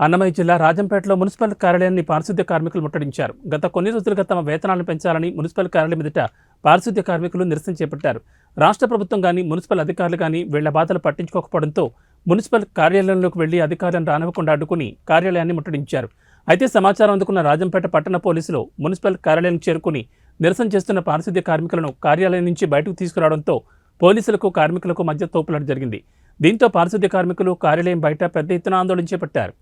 అన్నమయ్య జిల్లా రాజంపేటలో మున్సిపల్ కార్యాలయాన్ని పారిశుద్ధ్య కార్మికులు ముట్టడించారు. గత కొన్ని రోజులుగా తమ వేతనాలను పెంచాలని మున్సిపల్ కార్యాలయం ఎదుట పారిశుద్ధ్య కార్మికులు నిరసన చేపట్టారు. రాష్ట్ర ప్రభుత్వం కానీ మున్సిపల్ అధికారులు కానీ వీళ్ల బాధలు పట్టించుకోకపోవడంతో మున్సిపల్ కార్యాలయంలోకి వెళ్లి అధికారులను రానివ్వకుండా అడ్డుకుని కార్యాలయాన్ని ముట్టడించారు. అయితే సమాచారం అందుకున్న రాజంపేట పట్టణ పోలీసులు మున్సిపల్ కార్యాలయానికి చేరుకుని నిరసన చేస్తున్న పారిశుద్ధ్య కార్మికులను కార్యాలయం నుంచి బయటకు తీసుకురావడంతో పోలీసులకు కార్మికులకు మధ్య తోపులాట జరిగింది. దీంతో పారిశుద్ధ్య కార్మికులు కార్యాలయం బయట పెద్ద ఎత్తున ఆందోళన చేపట్టారు.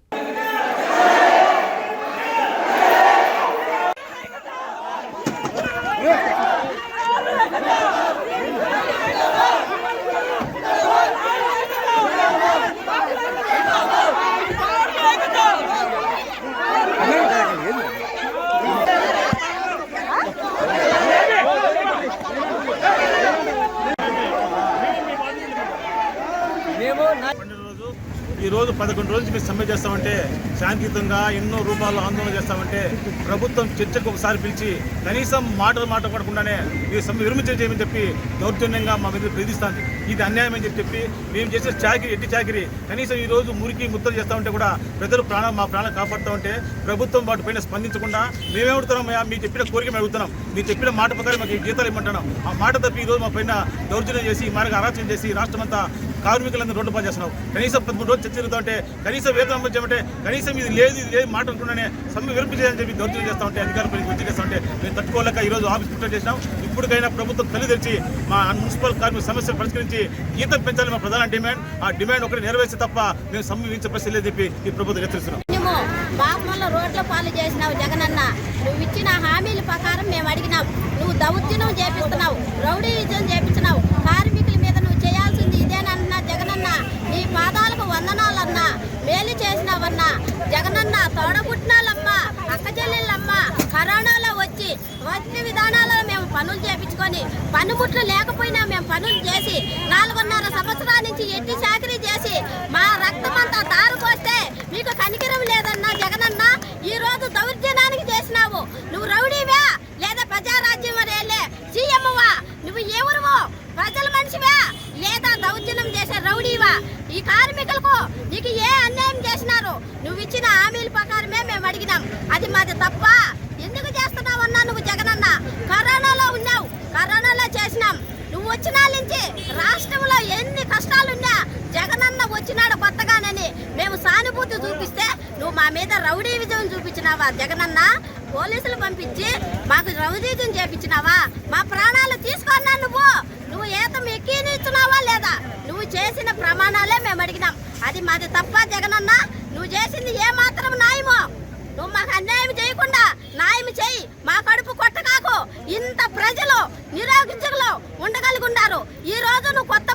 ఈ రోజు 11 రోజుల నుంచి మేము సమ్మె చేస్తామంటే శాంతియుతంగా ఎన్నో రూపాల్లో ఆందోళన చేస్తామంటే ప్రభుత్వం చర్చకు ఒకసారి పిలిచి కనీసం మాట్లాడకుండానే ఈ సమ్మె విరమించేయమని చెప్పి దౌర్జన్యంగా మా మీద బెదిరిస్తుంది. ఇది అన్యాయం అని చెప్పి మేము చేసే ఎట్టి చాకిరి కనీసం ఈ రోజు మురికి ముద్దలు చేస్తామంటే కూడా ప్రజలు మా ప్రాణాలు కాపాడుతామంటే ప్రభుత్వం వాటి పైన స్పందించకుండా మేమేమడుతున్నామయ్యా మీరు చెప్పిన కోరిక మేము అడుగుతున్నాం, మీరు చెప్పిన మాట ప్రకారం మాకు జీతాలు ఇవ్వమంటున్నాం. ఆ మాట తప్పి ఈరోజు మా పైన దౌర్జన్యం చేసి మార్గ అరాచకం చేసి రాష్ట్రమంతా కార్మికులందరూ రోడ్డు పని చేస్తున్నాం. కనీసం 13 రోజులు చర్చ జరుగుతుంటే కనీసం వేతనం వచ్చామంటే కనీసం ఇది లేదు మాట అనుకుంటూనే సమ్మె విరమించేదని చెప్పి దౌర్జన్యం చేస్తామంటే అధికారులు వచ్చి చేస్తామంటే మేము తట్టుకోలేక ఈరోజు ఆఫీస్ ముట్టడి చేసినాం. ఇప్పటికైనా ప్రభుత్వం తల్లి తెరిచి మా మున్సిపల్ కార్మిక సమస్యలు పరిష్కరించి జీతం పెంచాలి మా ప్రధాన డిమాండ్. ఆ డిమాండ్ ఒకటి నెరవేర్చి తప్ప మేము సమ్మె విధించే పరిస్థితి లేదని చెప్పి ఈ ప్రభుత్వం హెచ్చరిస్తున్నాం. రోడ్ల పాలు చేసినావు జగనన్న, నువ్వు ఇచ్చిన హామీల ప్రకారం మేము అడిగినాం. నువ్వు దౌర్జన్యం చేపిస్తున్నావు, రౌడీయిజం చేపించినావు. కార్మికుల మీద నువ్వు చేయాల్సింది ఇదేనన్నా జగనన్న. నీ పాదాలకు వందనాలన్నా, మేలు చేసినావన్నా జగనన్న. తోడబుట్టినాలమ్మా, అక్క చెల్లెళ్ళమ్మ కరోనాలో వచ్చి విధానాలలో మేము పనులు చేపించుకొని పనిముట్లు లేకపోయినా మేము పనులు చేసి 4.5 సంవత్సరాల నుంచి ఎట్టి చాకరీ చేసి మా రక్తమంతా తారుపోస్తే మీకు కనికరం లేదన్నా జగనన్న. ఈ రోజు దౌర్జన్యానికి చేసినావు. నువ్వు రౌడీవా లేదా ప్రజారాజ్యం వరేలే సీఎంవా? నువ్వు ఎవరువో? ప్రజల మనిషివా లేదా దౌర్జన్యం చేసే రౌడీవా? ఈ కార్మికులకు నీకు ఏ అన్యాయం చేసినారు? నువ్వు ఇచ్చిన హామీల ప్రకారమే మేము అడిగినాం. అది మాది తప్ప. ఎందుకు చేస్తున్నావన్నా నువ్వు జగనన్న? కరోనాలో ఉన్నావు, కరోనాలో చేసినాం. నువ్వు వచ్చిన నుంచి రాష్ట్రంలో ఎన్ని కష్టాలున్నా జగనన్న వచ్చినాడు కొత్తగానని మేము సానుభూతి చూపిస్తే నువ్వు మా మీద రౌడీ విజయం చూపించినావా జగనన్న? పోలీసులు పంపించి మాకు రౌడీజం చేపించినావా? మా ప్రాణాలు తీసుకున్నా నువ్వు ఏతం ఎక్కినిస్తున్నావా లేదా? నువ్వు చేసిన ప్రమాణాలే మేము అడిగినాం. అది మాది తప్ప జగనన్న. నువ్వు చేసింది ఏ మాత్రం న్యాయమో? నువ్వు మాకు అన్యాయం చేయకుండా న్యాయం చేయి. మా కడుపు కొట్టకాకు. ఇంత ప్రజలు నిరోగ్యులు ఉండగలుగున్నారు. ఈ రోజు నువ్వు కొత్త